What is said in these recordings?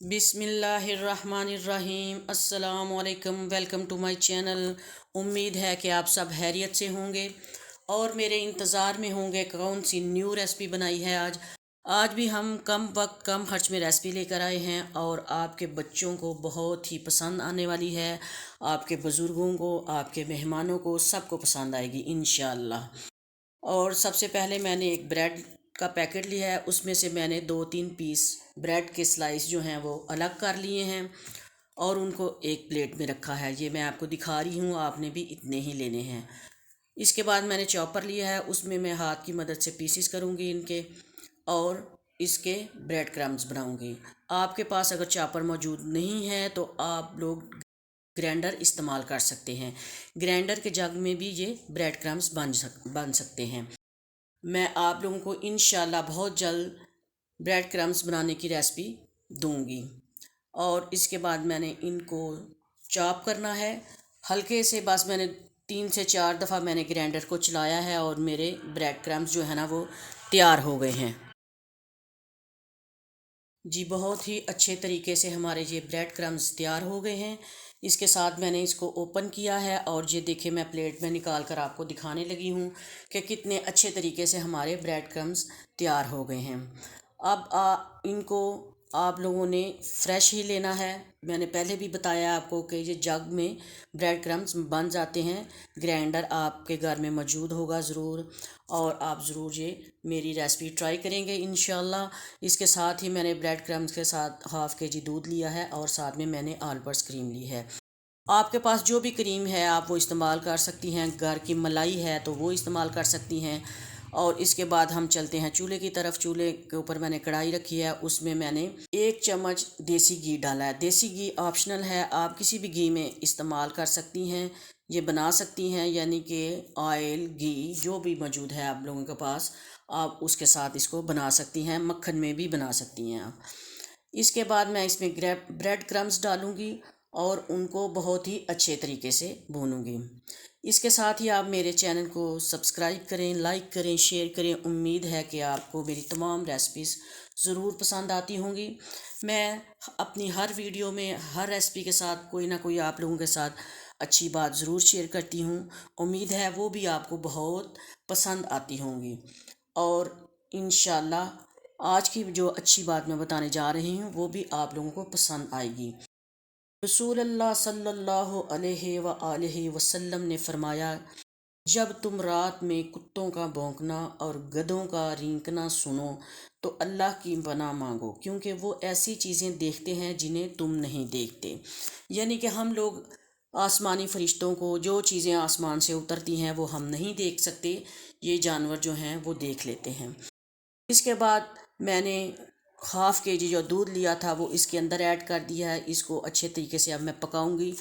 बिस्मिल्लाहिर्रहमानिर्रहीम अस्सलाम वालेकुम। Welcome to my channel. उम्मीद है कि आप सब खैरियत से होंगे और मेरे इंतज़ार में होंगे कौन सी न्यू रेसिपी बनाई है आज भी हम कम वक्त कम खर्च में रेसिपी लेकर आए हैं और आपके बच्चों को बहुत ही पसंद आने वाली है। आपके बुज़ुर्गों को, आपके मेहमानों को, सबको पसंद आएगी इंशाअल्लाह। और सबसे पहले मैंने एक ब्रेड का पैकेट लिया है, उसमें से मैंने 2-3 पीस ब्रेड के स्लाइस जो हैं वो अलग कर लिए हैं और उनको एक प्लेट में रखा है। ये मैं आपको दिखा रही हूँ, आपने भी इतने ही लेने हैं। इसके बाद मैंने चॉपर लिया है, उसमें मैं हाथ की मदद से पीसेस करूँगी इनके और इसके ब्रेड क्रम्स बनाऊँगी। आपके पास अगर चॉपर मौजूद नहीं है तो आप लोग ग्राइंडर इस्तेमाल कर सकते हैं। ग्राइंडर के जग में भी ये ब्रेड क्रम्स बन सकते हैं। मैं आप लोगों को इंशाल्लाह बहुत जल्द ब्रेड क्रम्स बनाने की रेसिपी दूंगी। और इसके बाद मैंने इनको चॉप करना है हल्के से। बस मैंने 3 से 4 दफ़ा मैंने ग्राइंडर को चलाया है और मेरे ब्रेड क्रम्स जो है ना वो तैयार हो गए हैं। जी बहुत ही अच्छे तरीके से हमारे ये ब्रेड क्रम्स तैयार हो गए हैं। इसके साथ मैंने इसको ओपन किया है और ये देखिए मैं प्लेट में निकाल कर आपको दिखाने लगी हूँ कि कितने अच्छे तरीके से हमारे ब्रेड क्रम्स तैयार हो गए हैं। अब इनको आप लोगों ने फ्रेश ही लेना है। मैंने पहले भी बताया आपको कि ये जग में ब्रेड क्रम्स बन जाते हैं। ग्राइंडर आपके घर में मौजूद होगा ज़रूर और आप ज़रूर ये मेरी रेसिपी ट्राई करेंगे इंशाल्लाह। इसके साथ ही मैंने ब्रेड क्रम्स के साथ ½ kg दूध लिया है और साथ में मैंने ऑलपर्स क्रीम ली है। आपके पास जो भी क्रीम है आप वो इस्तेमाल कर सकती हैं। घर की मलाई है तो वो इस्तेमाल कर सकती हैं। और इसके बाद हम चलते हैं चूल्हे की तरफ। चूल्हे के ऊपर मैंने कढ़ाई रखी है, उसमें मैंने 1 चम्मच देसी घी डाला है। देसी घी ऑप्शनल है, आप किसी भी घी में इस्तेमाल कर सकती हैं, ये बना सकती हैं। यानी कि ऑयल घी जो भी मौजूद है आप लोगों के पास, आप उसके साथ इसको बना सकती हैं। मक्खन में भी बना सकती हैं आप। इसके बाद मैं इसमें ब्रेड क्रम्स डालूंगी और उनको बहुत ही अच्छे तरीके से भूनूंगी। इसके साथ ही आप मेरे चैनल को सब्सक्राइब करें, लाइक करें, शेयर करें। उम्मीद है कि आपको मेरी तमाम रेसिपीज़ ज़रूर पसंद आती होंगी। मैं अपनी हर वीडियो में हर रेसिपी के साथ कोई ना कोई आप लोगों के साथ अच्छी बात ज़रूर शेयर करती हूँ। उम्मीद है वो भी आपको बहुत पसंद आती होंगी। और इंशाल्लाह आज की जो अच्छी बात मैं बताने जा रही हूँ वो भी आप लोगों को पसंद आएगी। रसूल अल्लाह सल्लल्लाहु अलैहि व आलिहि वसल्लम ने फरमाया, जब तुम रात में कुत्तों का भौंकना और गधों का रींकना सुनो तो अल्लाह की पनाह मांगो, क्योंकि वो ऐसी चीज़ें देखते हैं जिन्हें तुम नहीं देखते। यानी कि हम लोग आसमानी फरिश्तों को, जो चीज़ें आसमान से उतरती हैं वो हम नहीं देख सकते, ये जानवर जो हैं वो देख लेते हैं। इसके बाद मैंने ½ kg जो दूध लिया था वो इसके अंदर ऐड कर दिया है। इसको अच्छे तरीके से अब मैं पकाऊंगी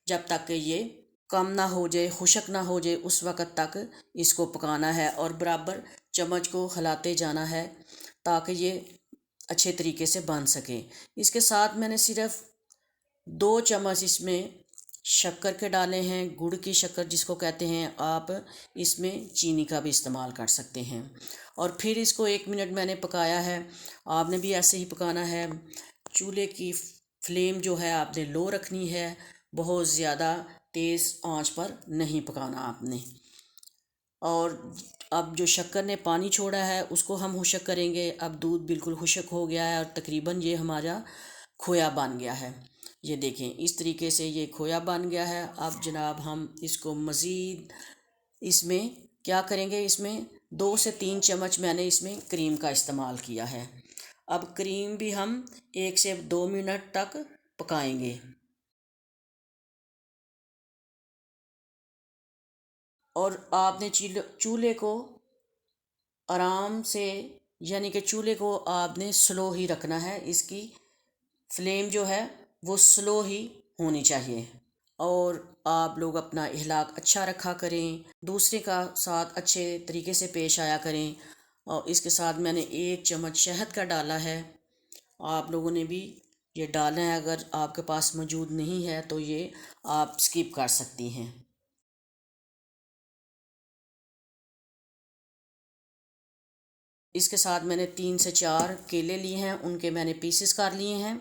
जब तक कि ये कम ना हो जाए, खुशक ना हो जाए, उस वक़्त तक इसको पकाना है और बराबर चम्मच को हिलाते जाना है ताकि ये अच्छे तरीके से बन सके। इसके साथ मैंने सिर्फ 2 चम्मच इसमें शक्कर के डाले हैं, गुड़ की शक्कर जिसको कहते हैं। आप इसमें चीनी का भी इस्तेमाल कर सकते हैं। और फिर इसको 1 मिनट मैंने पकाया है। आपने भी ऐसे ही पकाना है। चूल्हे की फ्लेम जो है आपने लो रखनी है, बहुत ज़्यादा तेज़ आंच पर नहीं पकाना आपने। और अब जो शक्कर ने पानी छोड़ा है उसको हम खुशक करेंगे। अब दूध बिल्कुल खुशक हो गया है और तकरीबन ये हमारा खोया बन गया है। ये देखें इस तरीके से ये खोया बन गया है। अब जनाब हम इसको मज़ीद इसमें क्या करेंगे, इसमें 2 से 3 चम्मच मैंने इसमें क्रीम का इस्तेमाल किया है। अब क्रीम भी हम 1 से 2 मिनट तक पकाएंगे। और आपने चूल्हे को आराम से, यानी कि चूल्हे को आपने स्लो ही रखना है। इसकी फ्लेम जो है वो स्लो ही होनी चाहिए। और आप लोग अपना इखलाक अच्छा रखा करें, दूसरे का साथ अच्छे तरीके से पेश आया करें। और इसके साथ मैंने 1 चम्मच शहद का डाला है। आप लोगों ने भी ये डालना है, अगर आपके पास मौजूद नहीं है तो ये आप स्किप कर सकती हैं। इसके साथ मैंने 3 से 4 केले लिए हैं, उनके मैंने पीसेस कर लिए हैं।